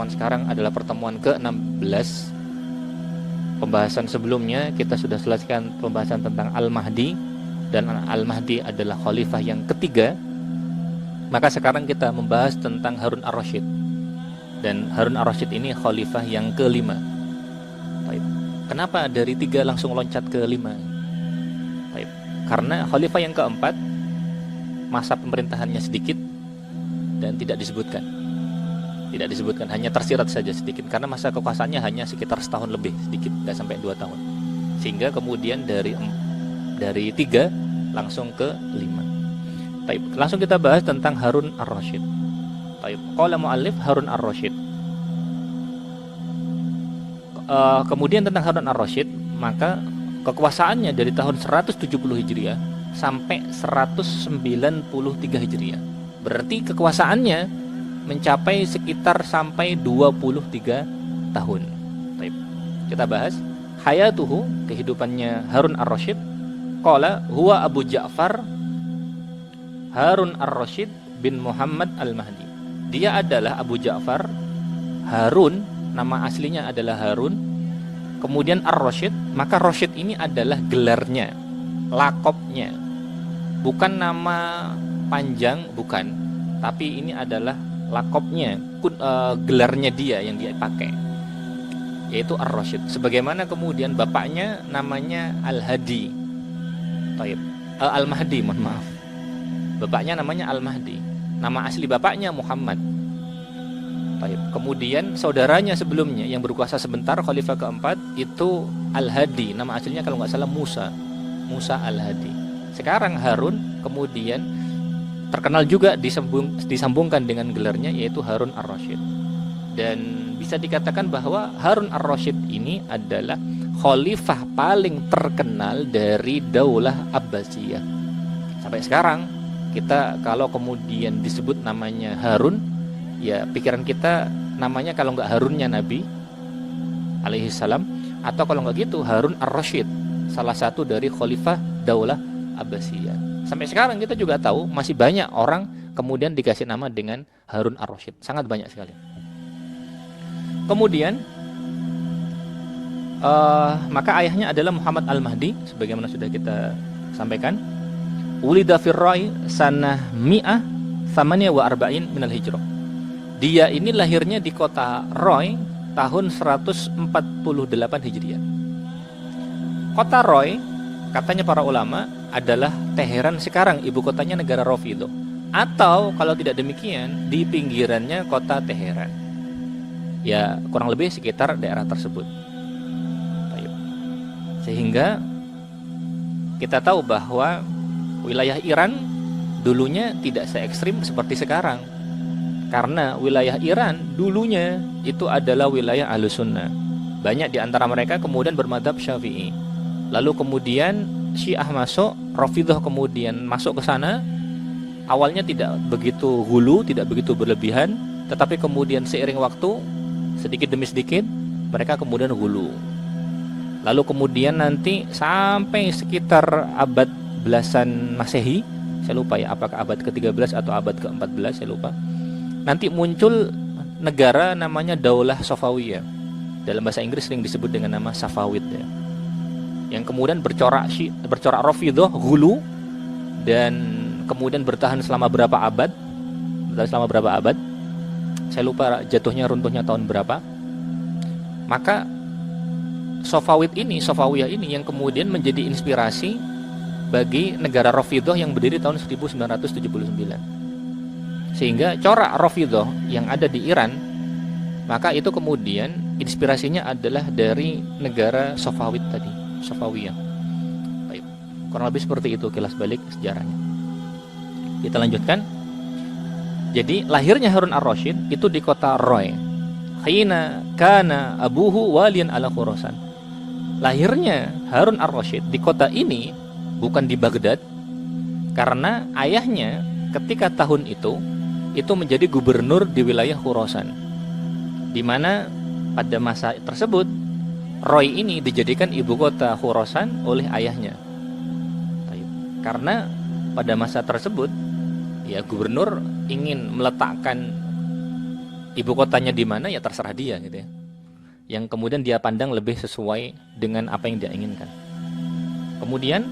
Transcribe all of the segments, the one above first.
pertemuan sekarang adalah pertemuan ke-16. Pembahasan sebelumnya kita sudah selesaikan pembahasan tentang Al-Mahdi, dan Al-Mahdi adalah khalifah yang ketiga. Maka sekarang kita membahas tentang Harun ar-Rasyid, dan Harun ar-Rasyid ini khalifah yang kelima. Baik. Kenapa dari 3 langsung loncat ke 5? Baik. Karena khalifah yang keempat masa pemerintahannya sedikit dan tidak disebutkan, hanya tersirat saja sedikit, karena masa kekuasaannya hanya sekitar setahun lebih, sedikit, nggak sampai 2 tahun, sehingga kemudian dari 3 langsung ke 5. Baik, langsung kita bahas tentang Harun ar-Rasyid. Baik, qala muallif Harun ar-Rasyid. Kemudian tentang Harun ar-Rasyid, maka kekuasaannya dari tahun 170 Hijriah sampai 193 Hijriah. Berarti kekuasaannya mencapai sekitar sampai 23 tahun. Baik. Kita bahas hayatuhu, kehidupannya Harun ar-Rasyid. Qala huwa Abu Ja'far Harun ar-Rasyid bin Muhammad al-Mahdi. Dia adalah Abu Ja'far Harun, nama aslinya adalah Harun, kemudian ar-Rasyid, maka Rasyid ini adalah gelarnya, lakopnya, bukan nama panjang, bukan, tapi ini adalah lakopnya, gelarnya dia yang dia pakai, yaitu ar-Rasyid. Sebagaimana kemudian bapaknya namanya Al-Hadi, Al-Mahdi, mohon maaf. Bapaknya namanya Al-Mahdi, nama asli bapaknya Muhammad. Kemudian saudaranya sebelumnya yang berkuasa sebentar, khalifah keempat, itu Al-Hadi, nama aslinya kalau nggak salah Musa Al-Hadi. Sekarang Harun kemudian terkenal juga disambungkan dengan gelarnya, yaitu Harun ar-Rasyid. Dan bisa dikatakan bahwa Harun ar-Rasyid ini adalah khalifah paling terkenal dari Daulah Abbasiyah. Sampai sekarang kita kalau kemudian disebut namanya Harun, ya pikiran kita namanya kalau nggak Harunnya Nabi alaihi salam, atau kalau nggak gitu Harun ar-Rasyid, salah satu dari khalifah Daulah Abbasiyah. Sampai sekarang kita juga tahu masih banyak orang kemudian dikasih nama dengan Harun ar-Rasyid, sangat banyak sekali. Kemudian maka ayahnya adalah Muhammad al-Mahdi, sebagaimana sudah kita sampaikan. Ulida fir Rai sanah mi'ah thamaniya wa arba'in minal hijrah. Dia ini lahirnya di kota Roy tahun 148 Hijriah. Kota Roy, katanya para ulama, adalah Teheran sekarang, ibu kotanya negara Rafidhah. Atau kalau tidak demikian, di pinggirannya kota Teheran. Ya, kurang lebih sekitar daerah tersebut. Sehingga kita tahu bahwa wilayah Iran dulunya tidak se-ekstrim seperti sekarang. Karena wilayah Iran dulunya itu adalah wilayah Ahlussunnah. Banyak di antara mereka kemudian bermadzhab Syafi'i. Lalu kemudian Syiah masuk, Rafidhah kemudian masuk ke sana. Awalnya tidak begitu hulu, tidak begitu berlebihan, tetapi kemudian seiring waktu, sedikit demi sedikit, mereka kemudian hulu. Lalu kemudian nanti sampai sekitar abad belasan Masehi, saya lupa ya, apakah abad ke-13 atau abad ke-14, saya lupa. Nanti muncul negara namanya Daulah Safawiyah. Dalam bahasa Inggris sering disebut dengan nama Safawid ya. Yang kemudian bercorak Rafidhah, hulu, dan kemudian bertahan selama berapa abad? Saya lupa jatuhnya runtuhnya tahun berapa. Maka Safawiyah ini yang kemudian menjadi inspirasi bagi negara Rafidhah yang berdiri tahun 1979. Sehingga corak Rafidhah yang ada di Iran, maka itu kemudian inspirasinya adalah dari negara Safawid tadi, Safawiyah. Baik. Kurang lebih seperti itu kilas balik sejarahnya. Kita lanjutkan. Jadi lahirnya Harun ar-Rasyid itu di kota Roy. Khina kana abuhu walian ala Khurasan. Lahirnya Harun ar-Rasyid di kota ini, bukan di Baghdad, karena ayahnya ketika tahun itu menjadi gubernur di wilayah Khurasan, di mana pada masa tersebut Roy ini dijadikan ibu kota Khurasan oleh ayahnya. Karena pada masa tersebut ya gubernur ingin meletakkan ibu kotanya di mana ya terserah dia gitu ya. Yang kemudian dia pandang lebih sesuai dengan apa yang dia inginkan. Kemudian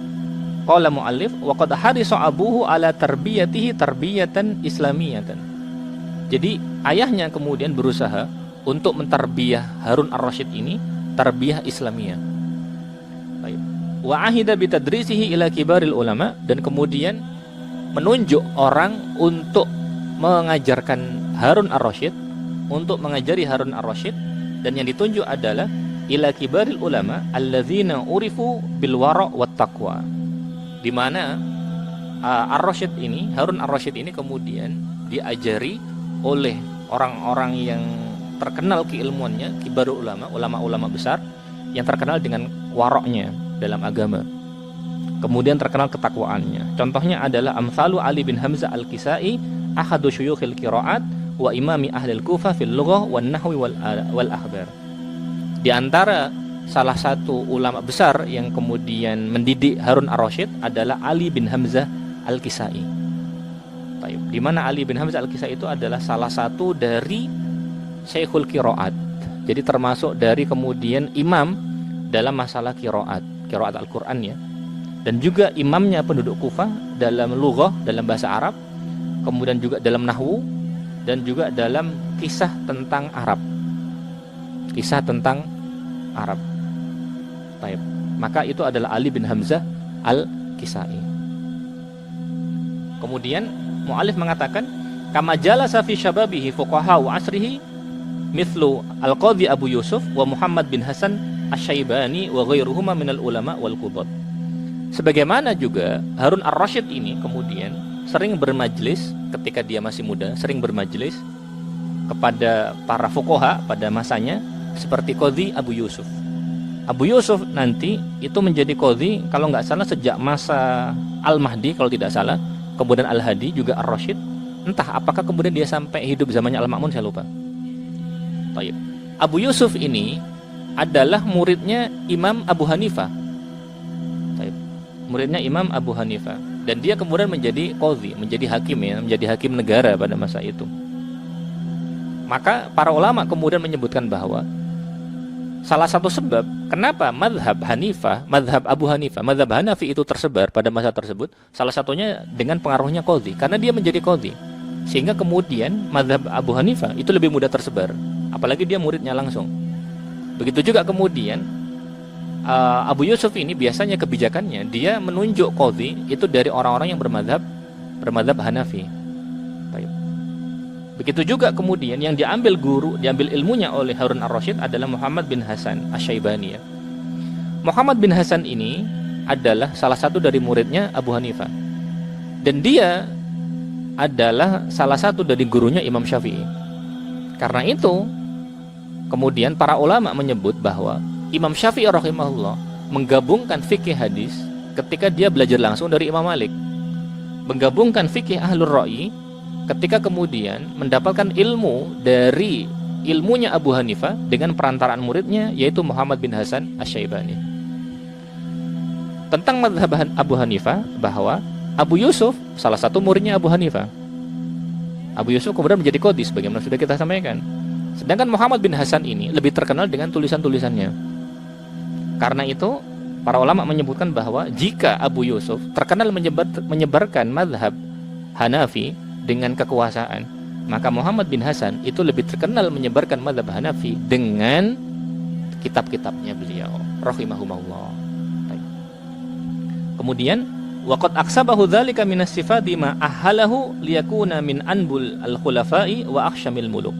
qala muallif wa qad harisa abuhu ala tarbiyatihi tarbiyatan islamiyatan. Jadi ayahnya kemudian berusaha untuk mentarbiyah Harun ar-Rasyid ini tarbiyah Islamiyah. Baik. Wa ahida bi tadrisihi ila kibaril ulama, dan kemudian menunjuk orang untuk mengajarkan Harun ar-Rasyid, untuk mengajari Harun ar-Rasyid, dan yang ditunjuk adalah ila kibaril ulama alladzina urifu bil wara' wat taqwa. Di mana ar-Rasyid ini, Harun ar-Rasyid ini kemudian diajari oleh orang-orang yang terkenal keilmuannya, kibarul ulama, ulama-ulama besar yang terkenal dengan waroknya dalam agama. Kemudian terkenal ketakwaannya. Contohnya adalah amsalu Ali bin Hamzah al-Kisai, ahadu syuyukhil qiraat wa imami ahlil Kufah fil lughah wan nahwi wal akhbar. Di antara salah satu ulama besar yang kemudian mendidik Harun ar-Rasyid adalah Ali bin Hamzah al-Kisai. Di mana Ali bin Hamzah al-Kisai itu adalah salah satu dari Syekhul Qiraat. Jadi termasuk dari kemudian imam dalam masalah qiraat Al-Qur'an ya. Dan juga imamnya penduduk Kufah dalam lughah, dalam bahasa Arab, kemudian juga dalam nahwu, dan juga dalam kisah tentang Arab. Kisah tentang Arab. Baik. Maka itu adalah Ali bin Hamzah al-Kisai. Kemudian mu'allif mengatakan, kama jalasa fi syababihi fuqaha wa asrihi mithlu al-Qadhi Abu Yusuf wa Muhammad bin Hasan asy-Syaibani wa ghairuhuma minal ulama wal qudat. Sebagaimana juga Harun ar-Rasyid ini kemudian sering bermajlis ketika dia masih muda, sering bermajlis kepada para fuqaha pada masanya seperti Qadhi Abu Yusuf. Abu Yusuf nanti itu menjadi qadhi kalau nggak salah sejak masa Al-Mahdi kalau tidak salah, kemudian Al-Hadi juga ar-Rasyid. Entah apakah kemudian dia sampai hidup zamannya Al-Ma'mun, saya lupa. Baik. Abu Yusuf ini adalah muridnya Imam Abu Hanifah. Baik. Muridnya Imam Abu Hanifah, dan dia kemudian menjadi qadhi, menjadi hakim ya, menjadi hakim negara pada masa itu. Maka para ulama kemudian menyebutkan bahwa salah satu sebab kenapa madhab Hanifah, madhab Abu Hanifah, madhab Hanafi itu tersebar pada masa tersebut, salah satunya dengan pengaruhnya qadhi, karena dia menjadi qadhi, sehingga kemudian madhab Abu Hanifah itu lebih mudah tersebar, apalagi dia muridnya langsung. Begitu juga kemudian Abu Yusuf ini biasanya kebijakannya dia menunjuk qadhi itu dari orang-orang yang bermadhab Hanafi. Baik. Begitu juga kemudian yang diambil ilmunya oleh Harun ar-Rasyid adalah Muhammad bin Hasan asy-Syaibani ya. Muhammad bin Hasan ini adalah salah satu dari muridnya Abu Hanifah, dan dia adalah salah satu dari gurunya Imam Syafi'i. Karena itu kemudian para ulama menyebut bahwa Imam Syafi'i rahimahullah menggabungkan fikih hadis ketika dia belajar langsung dari Imam Malik, menggabungkan fikih ahlur ra'i ketika kemudian mendapatkan ilmu dari ilmunya Abu Hanifah dengan perantaraan muridnya yaitu Muhammad bin Hasan asy-Syaibani. Tentang mazhab Abu Hanifah, bahwa Abu Yusuf salah satu muridnya Abu Hanifah. Abu Yusuf kemudian menjadi qadhi sebagaimana sudah kita sampaikan. Sedangkan Muhammad bin Hasan ini lebih terkenal dengan tulisan-tulisannya. Karena itu para ulama menyebutkan bahwa jika Abu Yusuf terkenal menyebarkan mazhab Hanafi dengan kekuasaan, maka Muhammad bin Hasan itu lebih terkenal menyebarkan mazhab Hanafi dengan kitab-kitabnya beliau rahimahumullah. Kemudian waqad aksabahu dzalika minas sifati ma ahhalahu liyakuna min anbul al-khulafa'i wa akhsyamil muluk.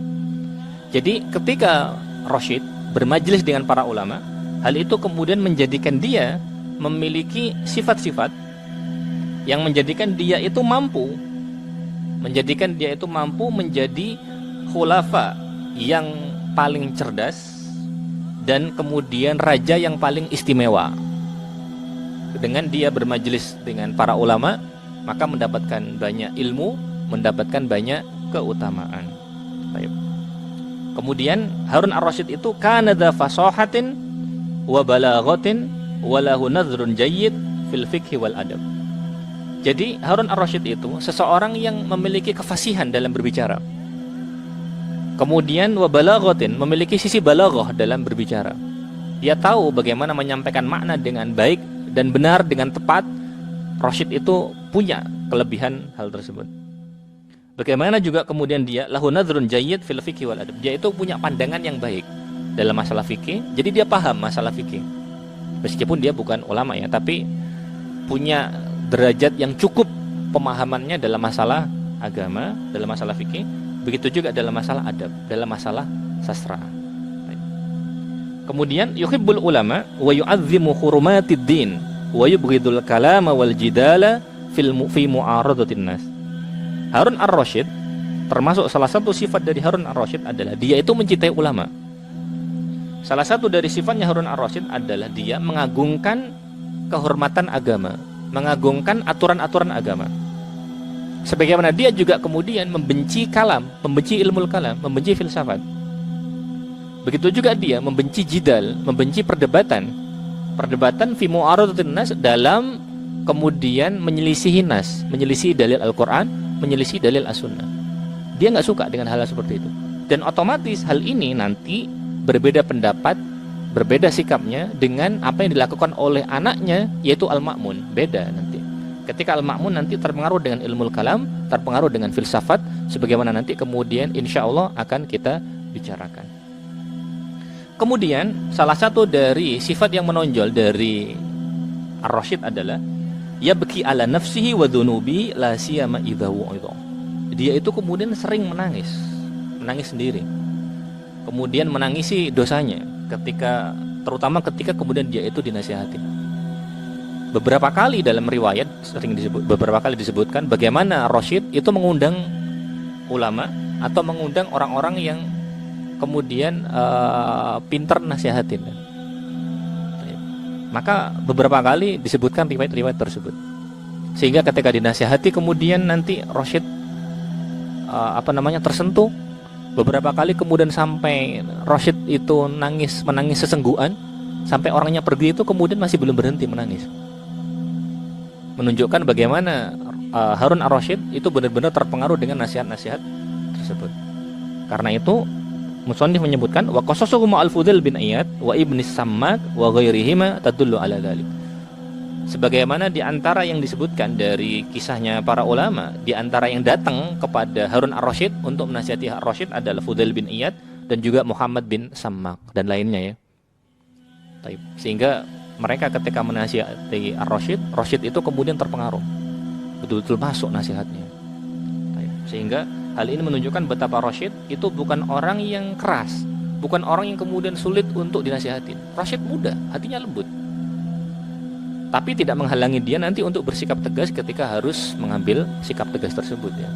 Jadi ketika Rasyid bermajlis dengan para ulama, hal itu kemudian menjadikan dia memiliki sifat-sifat yang menjadikan dia itu mampu menjadi khulafa yang paling cerdas dan kemudian raja yang paling istimewa. Dengan dia bermajelis dengan para ulama, maka mendapatkan banyak ilmu, mendapatkan banyak keutamaan. Baik. Kemudian Harun ar-Rasyid itu kana dza fasahatin wa balaghatin wa lahu nadhrun jayyid fil fiqhi wal adab. Jadi Harun ar-Rasyid itu seseorang yang memiliki kefasihan dalam berbicara, Kemudian wa balaghatin, memiliki sisi balaghah dalam berbicara. Dia tahu bagaimana menyampaikan makna dengan baik dan benar dengan tepat. Rasyid itu punya kelebihan hal tersebut. Bagaimana juga kemudian dia lahu nadhrun jayyid fil fiqhi wal adab. Dia itu punya pandangan yang baik dalam masalah fikih. Jadi dia paham masalah fikih. Meskipun dia bukan ulama ya, tapi punya derajat yang cukup pemahamannya dalam masalah agama, dalam masalah fikih. Begitu juga dalam masalah adab, dalam masalah sastra. Kemudian yuhibbul ulama wa yu'azzimu hurumatid din wa yubghidul kalama wal jidala fi mu'aradatin nas. Harun ar-Rasyid, termasuk salah satu sifat dari Harun ar-Rasyid adalah dia itu mencintai ulama. Salah satu dari sifatnya Harun ar-Rasyid adalah dia mengagungkan kehormatan agama, mengagungkan aturan-aturan agama. Sebagaimana dia juga kemudian membenci kalam, membenci ilmu kalam, membenci filsafat. Begitu juga dia membenci jidal, membenci perdebatan fi mu'aradatin nas, dalam kemudian menyelisihi nas, menyelisihi dalil Al-Quran, menyelisihi dalil As-Sunnah. Dia nggak suka dengan hal seperti itu. Dan otomatis hal ini nanti berbeda pendapat, berbeda sikapnya dengan apa yang dilakukan oleh anaknya, yaitu Al-Ma'mun. Beda nanti. Ketika Al-Ma'mun nanti terpengaruh dengan ilmu kalam, terpengaruh dengan filsafat, sebagaimana nanti kemudian insya Allah akan kita bicarakan. Kemudian salah satu dari sifat yang menonjol dari Ar-Rasyid adalah yabki ala nafsihi wa dhunubi la siyama idza wu'idha. Dia itu kemudian sering menangis sendiri. Kemudian menangisi dosanya terutama ketika kemudian dia itu dinasihati. Beberapa kali dalam riwayat beberapa kali disebutkan bagaimana Rasyid itu mengundang ulama atau mengundang orang-orang yang kemudian pintar nasihatin. Maka beberapa kali disebutkan riwayat-riwayat tersebut. Sehingga ketika dinasihati kemudian nanti Rasyid tersentuh. Beberapa kali kemudian sampai Rasyid itu menangis sesenggukan, sampai orangnya pergi itu kemudian masih belum berhenti menangis. Menunjukkan bagaimana Harun ar-Rasyid itu benar-benar terpengaruh dengan nasihat-nasihat tersebut. Karena itu Musannif menyebutkan wa qasasuhu al-Fudail bin Iyad wa Ibnu Sammak wa ghairihima tadullu ala dzalik. Sebagaimana di antara yang disebutkan dari kisahnya para ulama, di antara yang datang kepada Harun ar-Rasyid untuk menasihati ar-Rasyid adalah Fudail bin Iyad dan juga Muhammad bin Sammak dan lainnya ya. Sehingga mereka ketika menasihati ar-Rasyid, Rasyid itu kemudian terpengaruh. Betul-betul masuk nasihatnya. Sehingga hal ini menunjukkan betapa Rasyid itu bukan orang yang keras, bukan orang yang kemudian sulit untuk dinasihatin. Rasyid mudah, hatinya lembut. Tapi tidak menghalangi dia nanti untuk bersikap tegas ketika harus mengambil sikap tegas tersebut ya.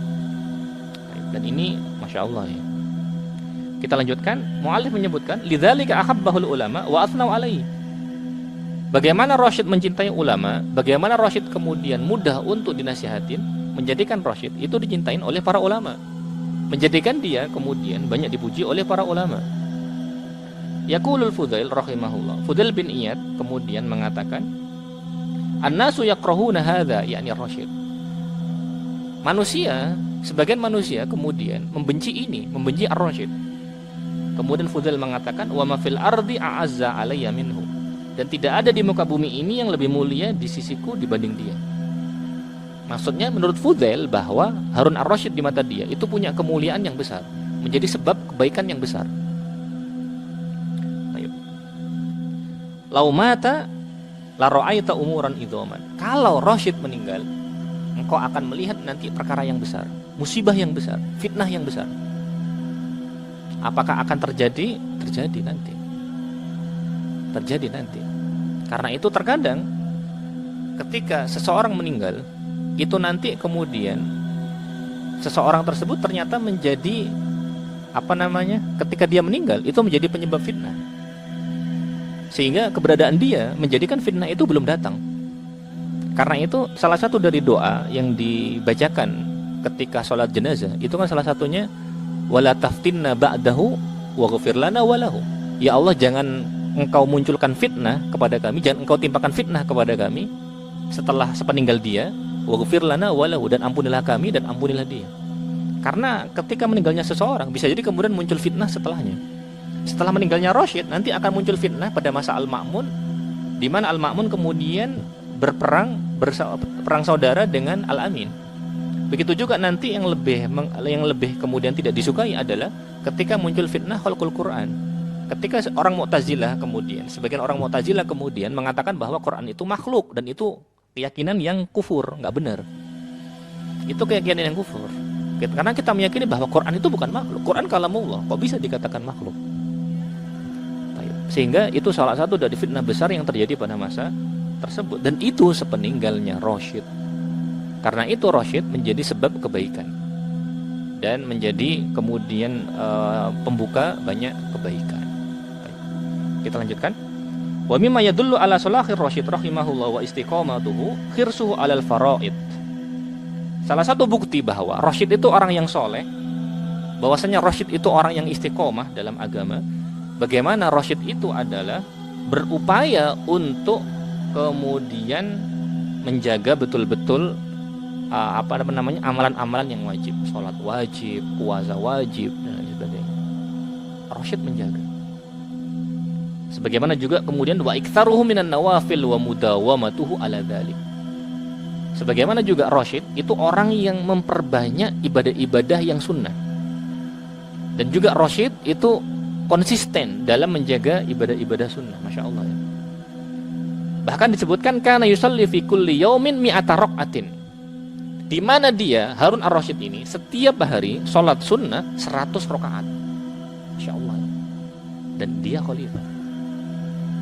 Dan ini Masya Allah ya. Kita lanjutkan, mu'allif menyebutkan lidzalika ahabbahul ulama wa athnau alaihi. Bagaimana Rasyid mencintai ulama, bagaimana Rasyid kemudian mudah untuk dinasihatin, menjadikan Rasyid itu dicintain oleh para ulama, menjadikan dia kemudian banyak dipuji oleh para ulama. Yaqulul Fudail rahimahullah, Fudail bin Iyad kemudian mengatakan, an-nasu yakrahuna hadza, yakni Rasyid. Sebagian manusia kemudian membenci ini, membenci ar-Rasyid. Kemudian Fudail mengatakan, wa ma fil ardi a'azza alayya minhu. Dan tidak ada di muka bumi ini yang lebih mulia di sisiku dibanding dia. Maksudnya menurut Fudail bahwa Harun ar-Rasyid di mata dia itu punya kemuliaan yang besar, menjadi sebab kebaikan yang besar. Ayo. Lau mata la ra'aita umuran idhaman. Kalau Rasyid meninggal, engkau akan melihat nanti perkara yang besar, musibah yang besar, fitnah yang besar. Apakah akan terjadi? Terjadi nanti. Karena itu terkadang ketika seseorang meninggal, itu nanti kemudian seseorang tersebut ternyata menjadi ketika dia meninggal itu menjadi penyebab fitnah, sehingga keberadaan dia menjadikan fitnah itu belum datang. Karena itu salah satu dari doa yang dibacakan ketika sholat jenazah itu kan salah satunya wala taftinna ba'dahu waghfir lana walahu. Ya Allah, jangan engkau munculkan fitnah kepada kami, jangan engkau timpakan fitnah kepada kami setelah sepeninggal dia, waghfir lana walahu, dan ampunilah kami dan ampunilah dia. Karena ketika meninggalnya seseorang, bisa jadi kemudian muncul fitnah setelahnya. Setelah meninggalnya Rasyid, nanti akan muncul fitnah pada masa Al-Ma'mun, di mana Al-Ma'mun kemudian perang saudara dengan Al-Amin. Begitu juga nanti yang lebih kemudian tidak disukai adalah ketika muncul fitnah khalqul Quran. Ketika sebagian orang Mu'tazilah kemudian mengatakan bahwa Quran itu makhluk, dan itu keyakinan yang kufur, nggak benar. Itu keyakinan yang kufur. Karena kita meyakini bahwa Quran itu bukan makhluk. Quran kalamullah, kok bisa dikatakan makhluk? Sehingga itu salah satu dari fitnah besar yang terjadi pada masa tersebut, dan itu sepeninggalnya Rasyid. Karena itu Rasyid menjadi sebab kebaikan dan menjadi kemudian pembuka banyak kebaikan. Kita lanjutkan. Wa mimma yadullu ala salahir Rasyid rahimahullah wa istiqamatuhu khirsuhu alal faraid. Salah satu bukti bahwa Rasyid itu orang yang soleh, bahwasanya Rasyid itu orang yang istiqomah dalam agama. Bagaimana Rasyid itu adalah berupaya untuk kemudian menjaga betul-betul amalan-amalan yang wajib, sholat wajib, puasa wajib, dan lain sebagainya. Rasyid menjaga. Sebagaimana juga kemudian wa iktsaruhu minan nawafil wa mudawamatuhu ala dzalik. Sebagaimana juga Rasyid itu orang yang memperbanyak ibadah-ibadah yang sunnah. Dan juga Rasyid itu konsisten dalam menjaga ibadah-ibadah sunnah. Masya Allah ya. Bahkan disebutkan kana yusalli fi kulli yaumin mi'ata raka'atin. Di mana dia, Harun ar-Rasyid ini, setiap hari sholat sunnah 100 rakaat. Masya Allah. Dan dia khalifah.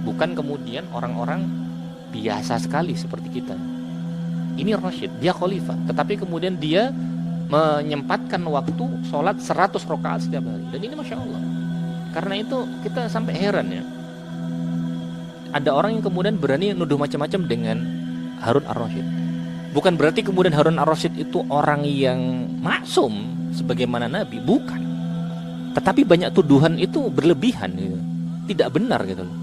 Bukan kemudian orang-orang biasa sekali seperti kita. Ini Rasyid, dia khalifah. Tetapi kemudian dia menyempatkan waktu sholat 100 rakaat setiap hari. Dan ini Masya Allah. Karena itu kita sampai heran ya. Ada orang yang kemudian berani nuduh macam-macam dengan Harun ar-Rasyid. Bukan berarti kemudian Harun ar-Rasyid itu orang yang maksum sebagaimana Nabi, bukan. Tetapi banyak tuduhan itu berlebihan gitu. Tidak benar gitu loh.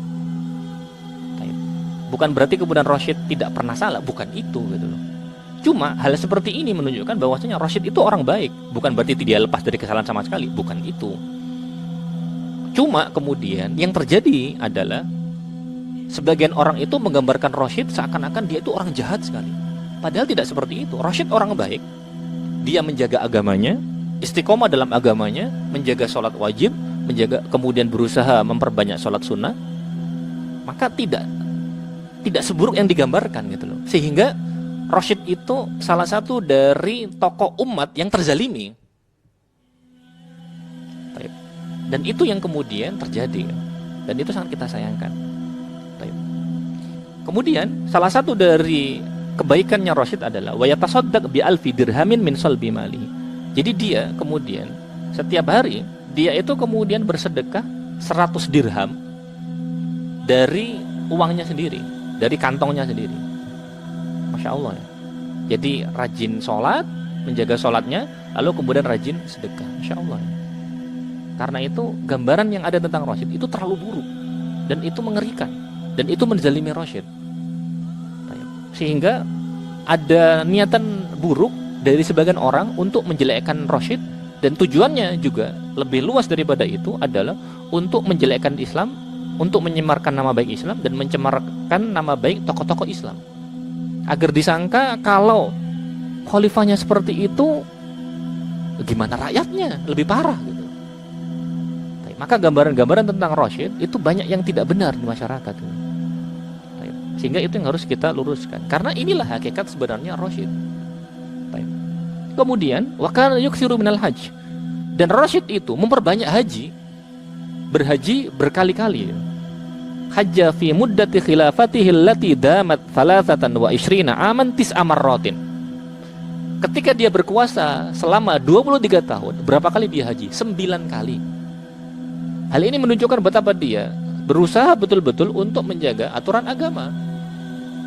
Bukan berarti kemudian Rasyid tidak pernah salah, bukan itu gitu loh. Cuma hal seperti ini menunjukkan bahwasanya Rasyid itu orang baik. Bukan berarti dia lepas dari kesalahan sama sekali, bukan itu. Cuma kemudian yang terjadi adalah sebagian orang itu menggambarkan Rasyid seakan-akan dia itu orang jahat sekali. Padahal tidak seperti itu. Rasyid orang baik. Dia menjaga agamanya, istiqomah dalam agamanya, menjaga sholat wajib, menjaga kemudian berusaha memperbanyak sholat sunnah. Maka tidak seburuk yang digambarkan gitu loh. Sehingga Rasyid itu salah satu dari tokoh umat yang terzalimi. Dan itu yang kemudian terjadi. Dan itu sangat kita sayangkan. Kemudian salah satu dari kebaikannya Rasyid adalah wa yatasaddaq bi alfi dirhamin min salbi mali. Jadi dia kemudian setiap hari dia itu kemudian bersedekah 100 dirham dari uangnya sendiri, dari kantongnya sendiri. Masya Allah ya. Jadi rajin sholat, menjaga sholatnya, lalu kemudian rajin sedekah. Masya Allah ya. Karena itu gambaran yang ada tentang Rasyid itu terlalu buruk dan itu mengerikan dan itu menzalimi Rasyid. Sehingga ada niatan buruk dari sebagian orang untuk menjelekkan Rasyid, dan tujuannya juga lebih luas daripada itu adalah untuk menjelekkan Islam, untuk menyemarkan nama baik Islam dan mencemarkan nama baik tokoh-tokoh Islam. Agar disangka kalau khalifahnya seperti itu, gimana rakyatnya? Lebih parah gitu. Maka gambaran-gambaran tentang Rasyid itu banyak yang tidak benar di masyarakat. Sehingga itu yang harus kita luruskan. Karena inilah hakikat sebenarnya Rasyid. Kemudian wa kana yuksiru minal hajj. Dan Rasyid itu memperbanyak haji. Berhaji berkali-kali. Hajja fi muddati khilafatihi allati damat 23 aman 9 marratin. Ketika dia berkuasa selama 23 tahun, berapa kali dia haji? 9 kali. Hal ini menunjukkan betapa dia berusaha betul-betul untuk menjaga aturan agama.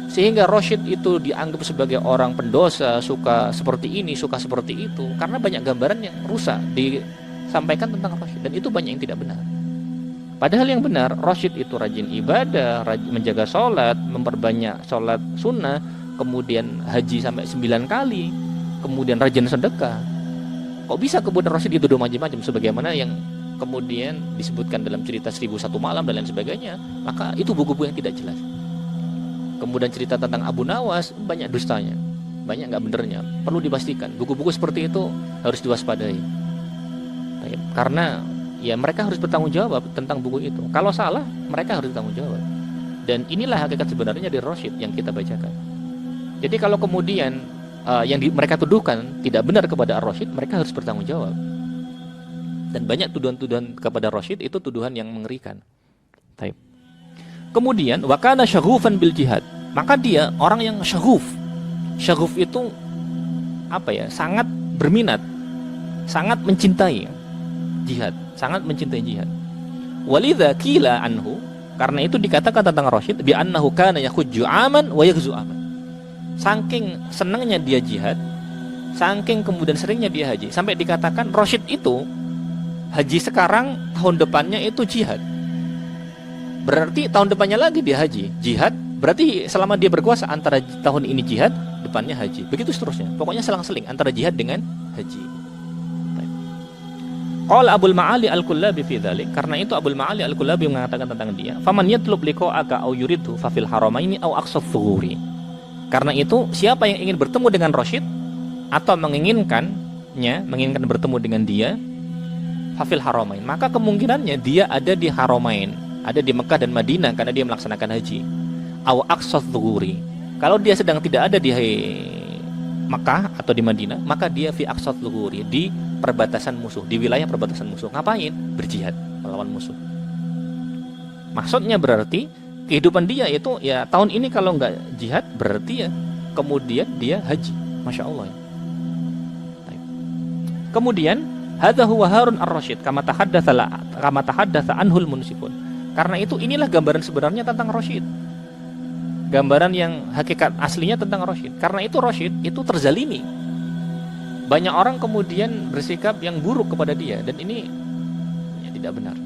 Sehingga Rasyid itu dianggap sebagai orang pendosa, suka seperti ini, suka seperti itu. Karena banyak gambaran yang rusak disampaikan tentang Rasyid. Dan itu banyak yang tidak benar. Padahal yang benar, Rasyid itu rajin ibadah, menjaga sholat, memperbanyak sholat sunnah, kemudian haji sampai 9 kali, kemudian rajin sedekah. Kok bisa kemudian Rasyid dituduh macam-macam sebagaimana yang kemudian disebutkan dalam cerita 1001 malam dan lain sebagainya? Maka itu buku-buku yang tidak jelas. Kemudian cerita tentang Abu Nawas, banyak dustanya, banyak nggak benernya. Perlu dipastikan buku-buku seperti itu harus diwaspadai. Karena ya mereka harus bertanggung jawab tentang buku itu. Kalau salah, mereka harus bertanggung jawab. Dan inilah hakikat sebenarnya di Rasyid yang kita bacakan. Jadi kalau kemudian mereka tuduhkan tidak benar kepada Ar-Rasyid, mereka harus bertanggung jawab. Dan banyak tuduhan-tuduhan kepada Rasyid itu tuduhan yang mengerikan. Taib. Kemudian wa kana syaghufan bil jihad. Maka dia orang yang syaghuf. Syaghuf itu apa ya? Sangat berminat, sangat mencintai jihad, sangat mencintai jihad. Walidza qila anhu, karena itu dikatakan tentang Rasyid bi annahu kana yakhujju aman wa yaghzu aman. Saking senangnya dia jihad, saking kemudian seringnya dia haji, sampai dikatakan Rasyid itu haji sekarang, tahun depannya itu jihad. Berarti tahun depannya lagi dia haji, jihad. Berarti selama dia berkuasa antara tahun ini jihad, depannya haji. Begitu seterusnya. Pokoknya selang-seling antara jihad dengan haji. Qala Abul Ma'ali Al-Kullabi fi dzalik, karena itu Abul Ma'ali Al-Kullabi mengatakan tentang dia, faman yatlub liqa'aka aw yuridhu fa fil haramaini aw aqsaf thughuri. Karena itu siapa yang ingin bertemu dengan Rasyid atau menginginkan bertemu dengan dia, fa fil haramain, maka kemungkinannya dia ada di Haramain, ada di Mekah dan Madinah karena dia melaksanakan haji. Aw aqsaf thughuri. Kalau dia sedang tidak ada di Mekah atau di Madinah, maka dia fi aqsaf thughuri, di perbatasan musuh, di wilayah perbatasan musuh. Ngapain? Berjihad melawan musuh. Maksudnya berarti kehidupan dia itu ya tahun ini kalau nggak jihad berarti ya kemudian dia haji. Masya Allah ya. Kemudian hadza huwa Harun ar-Rasyid kama tahaddatsa anhul munsifun. Karena itu inilah gambaran sebenarnya tentang Rasyid. Gambaran yang hakikat aslinya tentang Rasyid. Karena itu Rasyid itu terzalimi. Banyak orang kemudian bersikap yang buruk kepada dia, dan ini ya, tidak benar.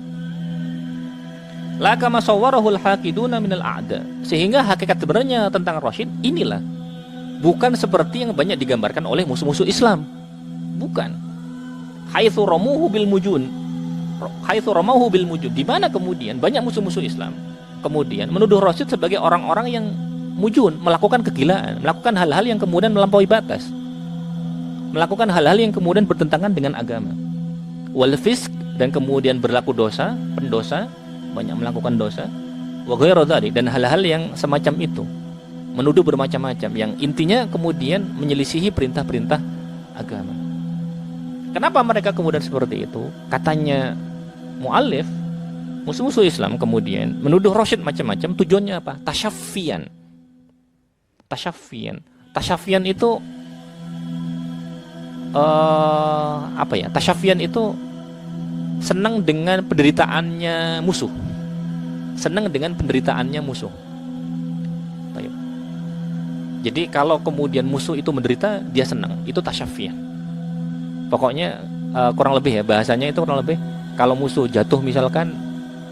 La kama sawwarahul haqiduna minal a'da. Sehingga hakikat sebenarnya tentang Rasyid inilah, bukan seperti yang banyak digambarkan oleh musuh-musuh Islam. Bukan. Haitsu ramuhu bil mujun. Haitsu ramahu bil mujun. Di mana kemudian banyak musuh-musuh Islam kemudian menuduh Rasyid sebagai orang-orang yang mujun, melakukan kegilaan, melakukan hal-hal yang kemudian melampaui batas, melakukan hal-hal yang kemudian bertentangan dengan agama, wal fisq, dan kemudian berlaku dosa, pendosa, banyak melakukan dosa, wa ghairu dzalik, dan hal-hal yang semacam itu, menuduh bermacam-macam yang intinya kemudian menyelisihi perintah-perintah agama. Kenapa mereka kemudian seperti itu? Katanya muallif, musuh-musuh Islam kemudian menuduh Rasyid macam-macam, tujuannya apa? Tasyaffian. Tasyaffian itu apa ya? Tasyaffian itu senang dengan penderitaannya musuh. Senang dengan penderitaannya musuh. Baik. Jadi kalau kemudian musuh itu menderita, dia senang. Itu tasyaffian. Pokoknya kurang lebih ya, bahasanya itu kurang lebih kalau musuh jatuh misalkan,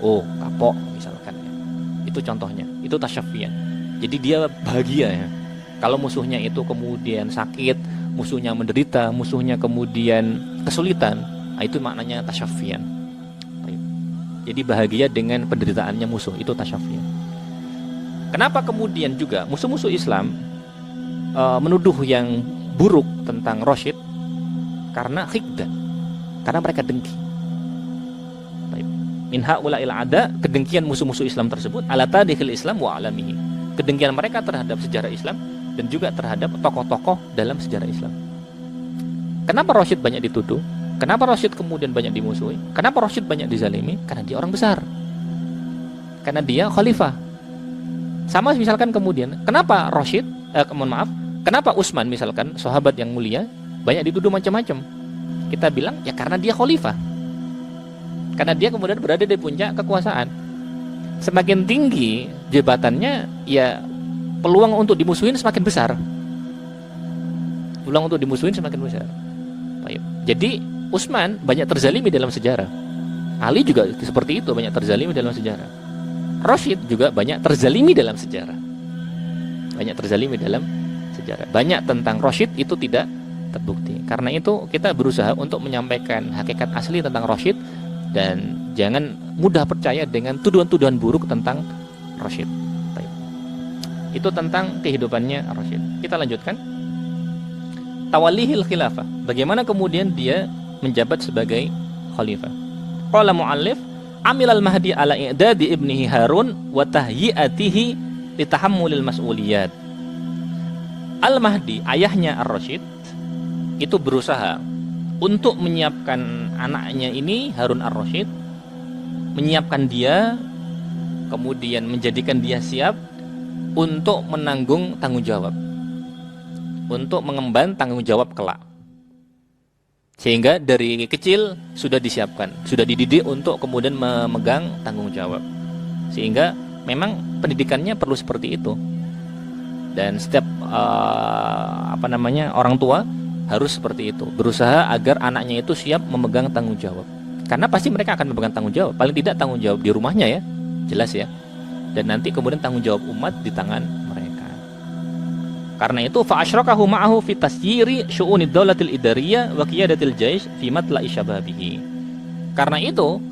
oh kapok misalkan ya. Itu contohnya. Itu tasyaffian. Jadi dia bahagia ya. Kalau musuhnya itu kemudian sakit, musuhnya menderita, musuhnya kemudian kesulitan, itu maknanya tasyaffian. Jadi bahagia dengan penderitaannya musuh, itu tasyaffian. Kenapa kemudian juga musuh-musuh Islam menuduh yang buruk tentang Rasyid? Karena khiddah, karena mereka dengki. Min haula'il ada, kedengkian musuh-musuh Islam tersebut ala tadhil Islam wa alamihi. Kedengkian mereka terhadap sejarah Islam dan juga terhadap tokoh-tokoh dalam sejarah Islam. Kenapa Rasyid banyak dituduh? Kenapa Rasyid kemudian banyak dimusuhi? Kenapa Rasyid banyak dizalimi? Karena dia orang besar. Karena dia khalifah. Sama misalkan kemudian, kenapa Rasyid, kenapa Utsman misalkan, sahabat yang mulia, banyak dituduh macam-macam? Kita bilang, ya karena dia khalifah. Karena dia kemudian berada di puncak kekuasaan. Semakin tinggi jabatannya, ya peluang untuk dimusuhin semakin besar. Peluang untuk dimusuhin semakin besar. Baik. Jadi Utsman banyak terzalimi dalam sejarah. Ali juga seperti itu, banyak terzalimi dalam sejarah. Rasyid juga banyak terzalimi dalam sejarah. Banyak terzalimi dalam sejarah. Banyak tentang Rasyid itu tidak terbukti. Karena itu kita berusaha untuk menyampaikan hakikat asli tentang Rasyid dan jangan mudah percaya dengan tuduhan-tuduhan buruk tentang Rasyid. Baik. Itu tentang kehidupannya Rasyid. Kita lanjutkan. Tawallihil khilafah. Bagaimana kemudian dia menjabat sebagai khalifah? Qala muallif, amilal mahdi ala i'dadi ibnihi Harun wa tahyi'atihi litahammulil mas'uliyat. Al-Mahdi, ayahnya Ar-Rasyid, itu berusaha untuk menyiapkan anaknya ini, Harun Ar-Rasyid, menyiapkan dia, kemudian menjadikan dia siap untuk menanggung tanggung jawab, untuk mengemban tanggung jawab kelak. Sehingga dari kecil sudah disiapkan, sudah dididik untuk kemudian memegang tanggung jawab. Sehingga memang pendidikannya perlu seperti itu. Dan setiap orang tua harus seperti itu, berusaha agar anaknya itu siap memegang tanggung jawab. Karena pasti mereka akan memegang tanggung jawab, paling tidak tanggung jawab di rumahnya ya, jelas ya. Dan nanti kemudian tanggung jawab umat di tangan mereka. Karena itu fa asyrakahu ma'ahu fi tasyiri syu'unid daulatil idariyah wa qiyadatil jaish fi matla'i syababihi. Karena itu,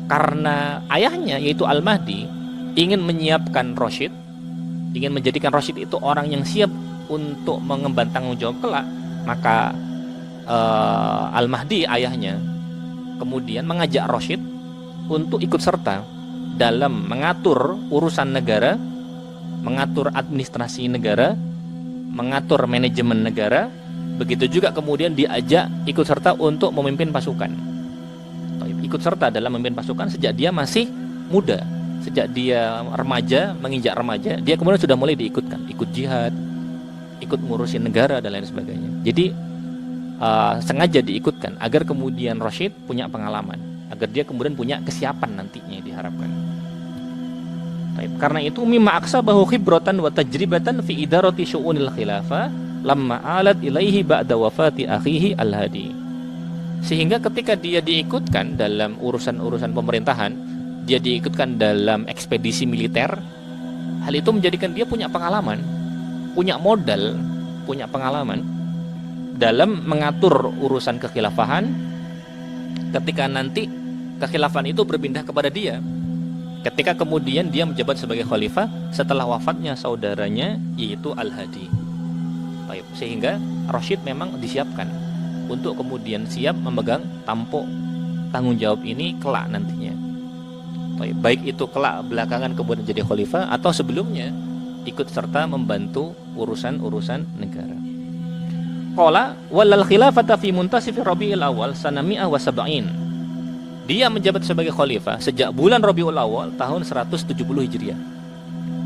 karena ayahnya yaitu Al-Mahdi ingin menyiapkan Rasyid, ingin menjadikan Rasyid itu orang yang siap untuk mengemban tanggung jawab kelak, maka Al-Mahdi ayahnya kemudian mengajak Rasyid untuk ikut serta dalam mengatur urusan negara, mengatur administrasi negara, mengatur manajemen negara. Begitu juga kemudian diajak ikut serta untuk memimpin pasukan. Ikut serta dalam memimpin pasukan sejak dia masih muda. Sejak dia remaja, menginjak remaja, dia kemudian sudah mulai diikutkan, ikut jihad, ikut ngurusin negara dan lain sebagainya. Jadi sengaja diikutkan agar kemudian Rasyid punya pengalaman, agar dia kemudian punya kesiapan nantinya diharapkan. Karena itu mimma aksabahu khibratan wa tajribatan fi idarati syu'unil khilafah lamma alat ilaihi ba'da wafati akhihi Al-Hadi. Sehingga ketika dia diikutkan dalam urusan-urusan pemerintahan, dia diikutkan dalam ekspedisi militer, hal itu menjadikan dia punya pengalaman, punya modal, punya pengalaman dalam mengatur urusan kekhilafahan ketika nanti kekhilafahan itu berpindah kepada dia, ketika kemudian dia menjabat sebagai khalifah setelah wafatnya saudaranya yaitu Al-Hadi. Sehingga Rasyid memang disiapkan untuk kemudian siap memegang tampuk tanggung jawab ini kelak nantinya. Baik itu kelak belakangan kemudian jadi khalifah atau sebelumnya ikut serta membantu urusan-urusan negara. Qala walal khilafata fi muntasif Rabiul Awal sanami'ah wa sab'in. Dia menjabat sebagai khalifah sejak bulan Rabiul Awal tahun 170 Hijriah.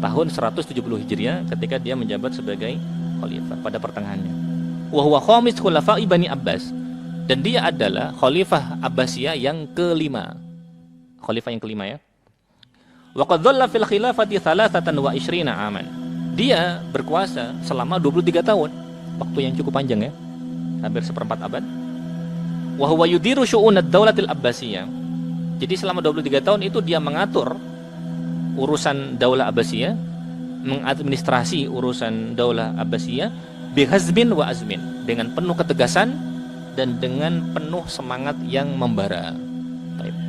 Tahun 170 Hijriah ketika dia menjabat sebagai khalifah pada pertengahannya. Wa huwa khamis khulafa'i Bani Abbas. Dan dia adalah khalifah Abbasiyah yang kelima. Khalifah yang kelima ya. Wa qad dhalla fil khilafati 23 aman. Dia berkuasa selama 23 tahun. Waktu yang cukup panjang ya. Hampir seperempat abad. Wa huwa yudiru syu'unad daulatil Abbasiyah. Jadi selama 23 tahun itu dia mengatur urusan Daulah Abbasiyah, mengadministrasi urusan Daulah Abbasiyah bihazmin wa azmin, dengan penuh ketegasan dan dengan penuh semangat yang membara.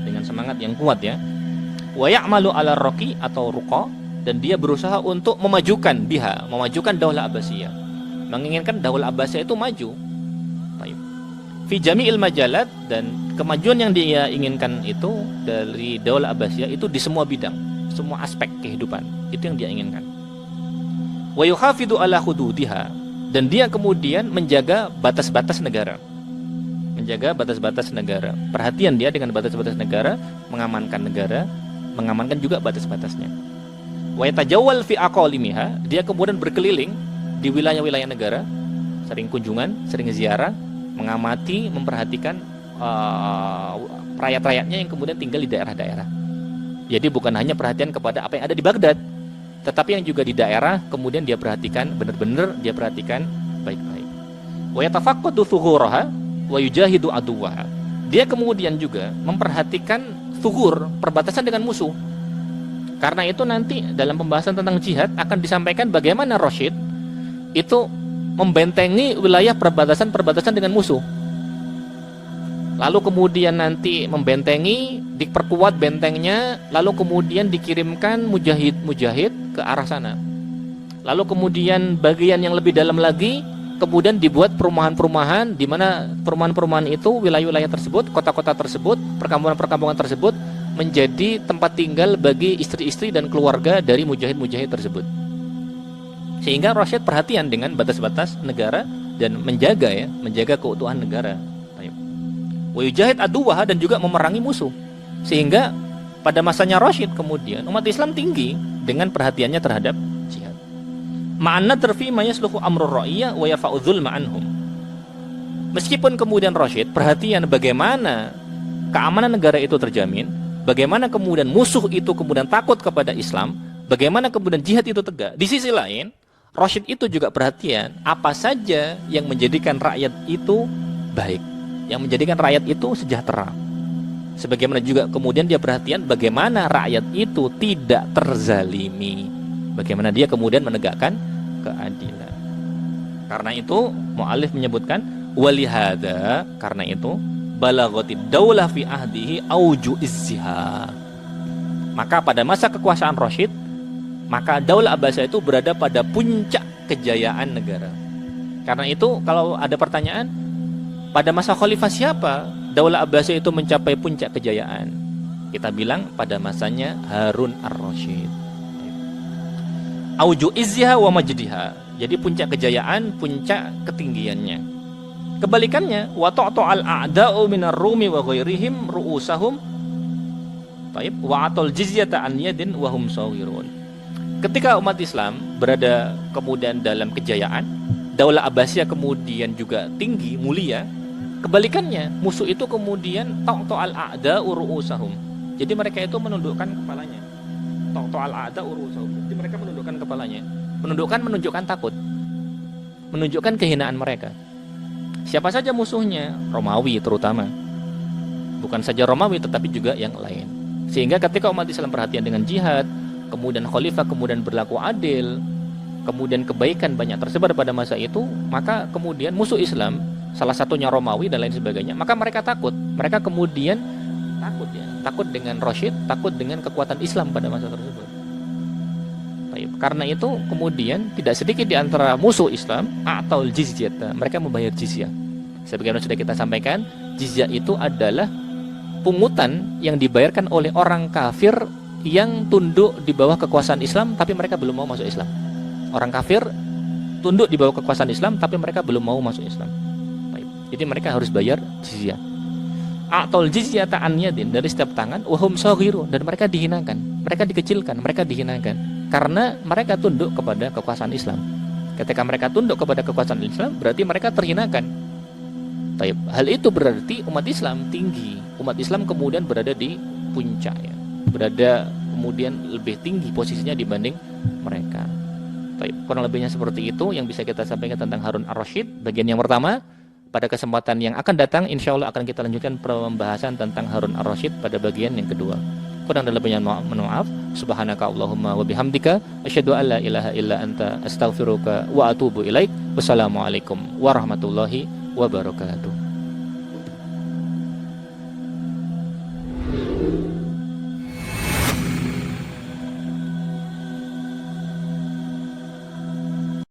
Dengan semangat yang kuat ya. Wa ya'malu ala raqi atau ruqa, dan dia berusaha untuk memajukan memajukan Daulah Abbasiyah, menginginkan Daulah Abbasiyah itu maju. Fi jami'il majalat, dan kemajuan yang dia inginkan itu dari Daulah Abbasiyah itu di semua bidang, semua aspek kehidupan, itu yang dia inginkan. Wa yuhafidu ala hududiha, dan dia kemudian menjaga batas-batas negara. Menjaga batas-batas negara. Perhatian dia dengan batas-batas negara, mengamankan juga batas-batasnya. Wa yatajawwal fi aqalimiha, dia kemudian berkeliling di wilayah-wilayah negara, sering kunjungan, sering ziarah, mengamati, memperhatikan rakyat-rakyatnya yang kemudian tinggal di daerah-daerah. Jadi bukan hanya perhatian kepada apa yang ada di Baghdad, tetapi yang juga di daerah kemudian dia perhatikan, benar-benar dia perhatikan baik-baik. Wa yatafaqqadu thughuraha wa yujahidu aduwaha. Dia kemudian juga memperhatikan thughur, perbatasan dengan musuh. Karena itu nanti dalam pembahasan tentang jihad akan disampaikan bagaimana Rasyid itu membentengi wilayah perbatasan dengan musuh. Lalu kemudian nanti membentengi, diperkuat bentengnya, lalu kemudian dikirimkan mujahid-mujahid ke arah sana. Lalu kemudian bagian yang lebih dalam lagi, kemudian dibuat perumahan-perumahan, di mana perumahan-perumahan itu, wilayah-wilayah tersebut, kota-kota tersebut, perkampungan-perkampungan tersebut menjadi tempat tinggal bagi istri-istri dan keluarga dari mujahid-mujahid tersebut. Sehingga Rashid perhatian dengan batas-batas negara dan menjaga keutuhan negara. Wa yujahid aduwah, dan juga memerangi musuh. Sehingga pada masanya Rashid kemudian umat Islam tinggi dengan perhatiannya terhadap jihad. Ma'anna terfi ma yasluhu amrur ra'iyah wa yarfa'u dzulma anhum. Meskipun kemudian Rashid perhatian bagaimana keamanan negara itu terjamin, bagaimana kemudian musuh itu kemudian takut kepada Islam, bagaimana kemudian jihad itu tegak. Di sisi lain, Rashid itu juga perhatian apa saja yang menjadikan rakyat itu baik, yang menjadikan rakyat itu sejahtera. Sebagaimana juga kemudian dia perhatian bagaimana rakyat itu tidak terzalimi, bagaimana dia kemudian menegakkan keadilan. Karena itu mu'allif menyebutkan walihada, karena itu balaghatid daulah fi ahdihi auju izziha. Maka pada masa kekuasaan Rashid, maka Daulah Abbasiyah itu berada pada puncak kejayaan negara. Karena itu kalau ada pertanyaan, pada masa khalifah siapa Daulah Abbasiyah itu mencapai puncak kejayaan? Kita bilang pada masanya Harun ar-Rasyid. Auju izziha wa majdiha. Jadi puncak kejayaan, puncak ketinggiannya. Kebalikannya, wa ta'ta'al a'da'u minar rumi wa ghairihim ru'usahum wa atal jizyata an yadin wa hum sawirun. Ketika umat Islam berada kemudian dalam kejayaan, Daulah Abbasiyah kemudian juga tinggi, mulia. Kebalikannya, musuh itu kemudian ta'ta'al a'da'u ru'usahum. Jadi mereka itu menundukkan kepalanya. Ta'ta'al a'da'u ru'usahum. Jadi mereka menundukkan kepalanya. Menunjukkan takut. Menunjukkan kehinaan mereka. Siapa saja musuhnya? Romawi terutama. Bukan saja Romawi tetapi juga yang lain. Sehingga ketika umat Islam perhatian dengan jihad, kemudian khalifah kemudian berlaku adil, kemudian kebaikan banyak tersebar pada masa itu, maka kemudian musuh Islam, salah satunya Romawi dan lain sebagainya, maka mereka takut. Mereka kemudian takut dengan Rashid, takut dengan kekuatan Islam pada masa tersebut. Karena itu kemudian tidak sedikit di antara musuh Islam atau jizyah, mereka membayar jizyah. Sebagaimana sudah kita sampaikan, jizyah itu adalah pungutan yang dibayarkan oleh orang kafir yang tunduk di bawah kekuasaan Islam tapi mereka belum mau masuk Islam. Orang kafir tunduk di bawah kekuasaan Islam tapi mereka belum mau masuk Islam. Jadi mereka harus bayar jizyah. Atol jizyah ta'an yadin, dari setiap tangan, wahum saghirun, dan mereka dihinakan, mereka dikecilkan, mereka dihinakan karena mereka tunduk kepada kekuasaan Islam. Ketika mereka tunduk kepada kekuasaan Islam, berarti mereka terhinakan. Hal itu berarti umat Islam tinggi. Umat Islam kemudian berada di puncak, ya. Berada kemudian lebih tinggi posisinya dibanding mereka. Kurang lebihnya seperti itu yang bisa kita sampaikan tentang Harun ar-Rasyid. Bagian yang pertama. Pada kesempatan yang akan datang, insya Allah akan kita lanjutkan pembahasan tentang Harun ar-Rasyid pada bagian yang kedua. Kurang dan lebihnya mohon maaf. Subhanaka Allahumma wa bihamdika asyhadu an la ilaha illa anta astaghfiruka wa atubu ilaik. Wassalamualaikum warahmatullahi wabarakatuh.